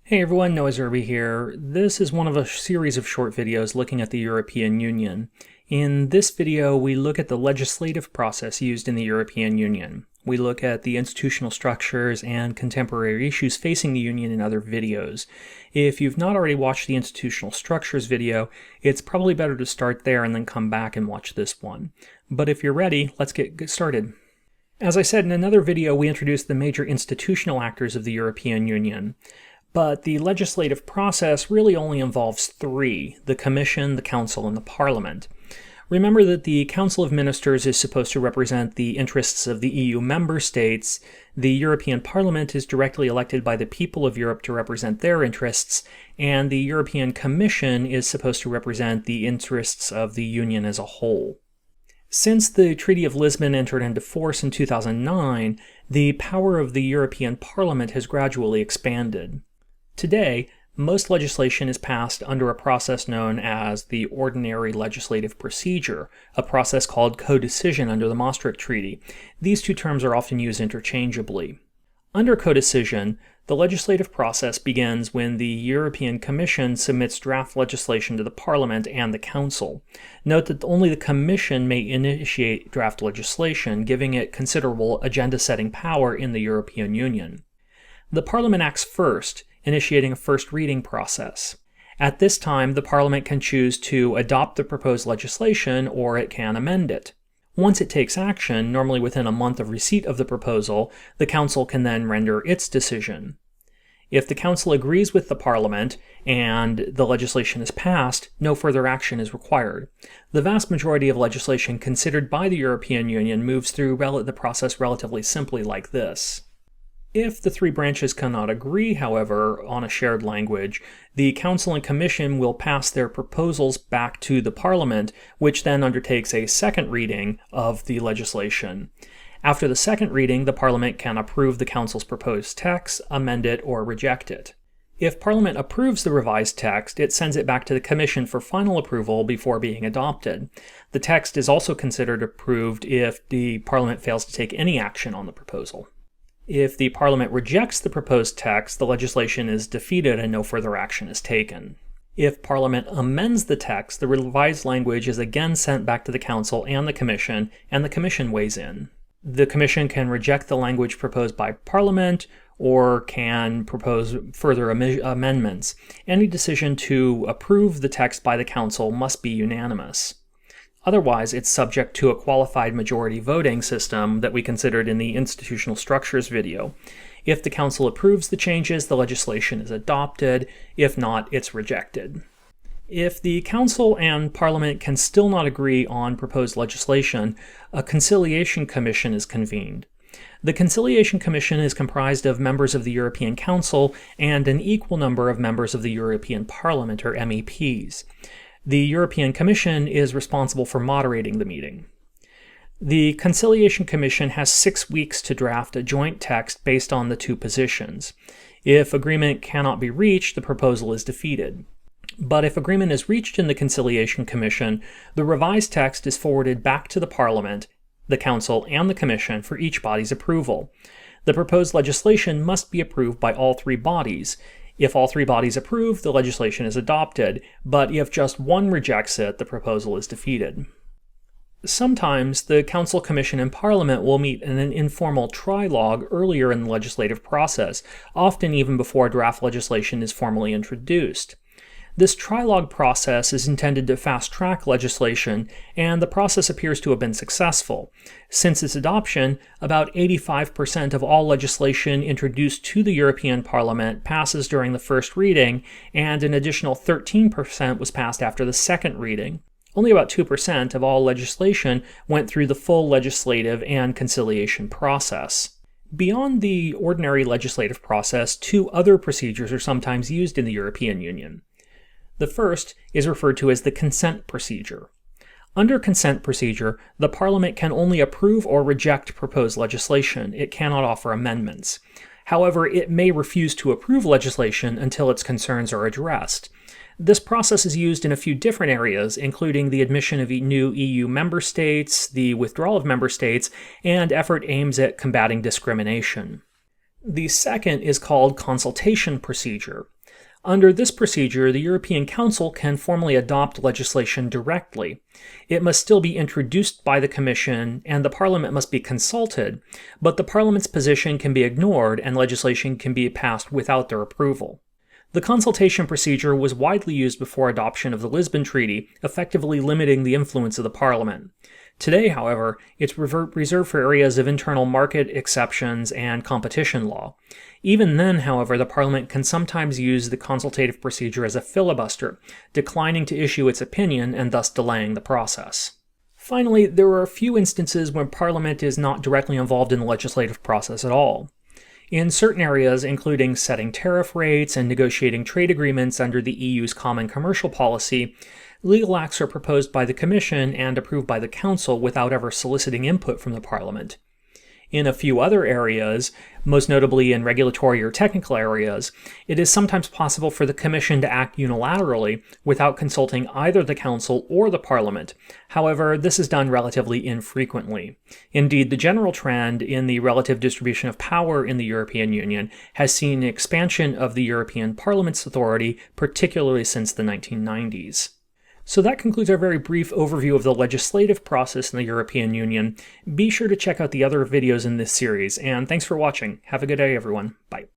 Hey everyone, Noah Zerby here. This is one of a series of short videos looking at the European Union. In this video, we look at the legislative process used in the European Union. We look at the institutional structures and contemporary issues facing the Union in other videos. If you've not already watched the institutional structures video, it's probably better to start there and then come back and watch this one. But if you're ready, let's get started. As I said in another video, we introduced the major institutional actors of the European Union. But the legislative process really only involves three: the Commission, the Council, and the Parliament. Remember that the Council of Ministers is supposed to represent the interests of the EU member states, the European Parliament is directly elected by the people of Europe to represent their interests, and the European Commission is supposed to represent the interests of the Union as a whole. Since the Treaty of Lisbon entered into force in 2009, the power of the European Parliament has gradually expanded. Today, most legislation is passed under a process known as the ordinary legislative procedure, a process called codecision under the Maastricht Treaty. These two terms are often used interchangeably. Under codecision, the legislative process begins when the European Commission submits draft legislation to the Parliament and the Council. Note that only the Commission may initiate draft legislation, giving it considerable agenda-setting power in the European Union. The Parliament acts first, initiating a first reading process. At this time, the Parliament can choose to adopt the proposed legislation or it can amend it. Once it takes action, normally within a month of receipt of the proposal, the Council can then render its decision. If the Council agrees with the Parliament and the legislation is passed, no further action is required. The vast majority of legislation considered by the European Union moves through the process relatively simply like this. If the three branches cannot agree, however, on a shared language, the Council and Commission will pass their proposals back to the Parliament, which then undertakes a second reading of the legislation. After the second reading, the Parliament can approve the Council's proposed text, amend it, or reject it. If Parliament approves the revised text, it sends it back to the Commission for final approval before being adopted. The text is also considered approved if the Parliament fails to take any action on the proposal. If the Parliament rejects the proposed text, the legislation is defeated and no further action is taken. If Parliament amends the text, the revised language is again sent back to the Council and the Commission weighs in. The Commission can reject the language proposed by Parliament or can propose further amendments. Any decision to approve the text by the Council must be unanimous. Otherwise, it's subject to a qualified majority voting system that we considered in the institutional structures video. If the Council approves the changes, the legislation is adopted. If not, it's rejected. If the Council and Parliament can still not agree on proposed legislation, a conciliation commission is convened. The Conciliation Commission is comprised of members of the European Council and an equal number of members of the European Parliament, or MEPs. The European Commission is responsible for moderating the meeting. The Conciliation Commission has 6 weeks to draft a joint text based on the two positions. If agreement cannot be reached, the proposal is defeated. But if agreement is reached in the Conciliation Commission, the revised text is forwarded back to the Parliament, the Council, and the Commission for each body's approval. The proposed legislation must be approved by all three bodies. If all three bodies approve, the legislation is adopted, but if just one rejects it, the proposal is defeated. Sometimes the Council, Commission, and Parliament will meet in an informal trilogue earlier in the legislative process, often even before draft legislation is formally introduced. This trilogue process is intended to fast-track legislation, and the process appears to have been successful. Since its adoption, about 85% of all legislation introduced to the European Parliament passes during the first reading, and an additional 13% was passed after the second reading. Only about 2% of all legislation went through the full legislative and conciliation process. Beyond the ordinary legislative process, two other procedures are sometimes used in the European Union. The first is referred to as the consent procedure. Under consent procedure, the Parliament can only approve or reject proposed legislation. It cannot offer amendments. However, it may refuse to approve legislation until its concerns are addressed. This process is used in a few different areas, including the admission of new EU member states, the withdrawal of member states, and effort aims at combating discrimination. The second is called consultation procedure. Under this procedure, the European Council can formally adopt legislation directly. It must still be introduced by the Commission, and the Parliament must be consulted, but the Parliament's position can be ignored and legislation can be passed without their approval. The consultation procedure was widely used before adoption of the Lisbon Treaty, effectively limiting the influence of the Parliament. Today, however, it's reserved for areas of internal market exceptions and competition law. Even then, however, the Parliament can sometimes use the consultative procedure as a filibuster, declining to issue its opinion and thus delaying the process. Finally, there are a few instances when Parliament is not directly involved in the legislative process at all. In certain areas, including setting tariff rates and negotiating trade agreements under the EU's common commercial policy, legal acts are proposed by the Commission and approved by the Council without ever soliciting input from the Parliament. In a few other areas, most notably in regulatory or technical areas, it is sometimes possible for the Commission to act unilaterally without consulting either the Council or the Parliament. However, this is done relatively infrequently. Indeed, the general trend in the relative distribution of power in the European Union has seen an expansion of the European Parliament's authority, particularly since the 1990s. So that concludes our very brief overview of the legislative process in the European Union. Be sure to check out the other videos in this series, and thanks for watching. Have a good day, everyone. Bye.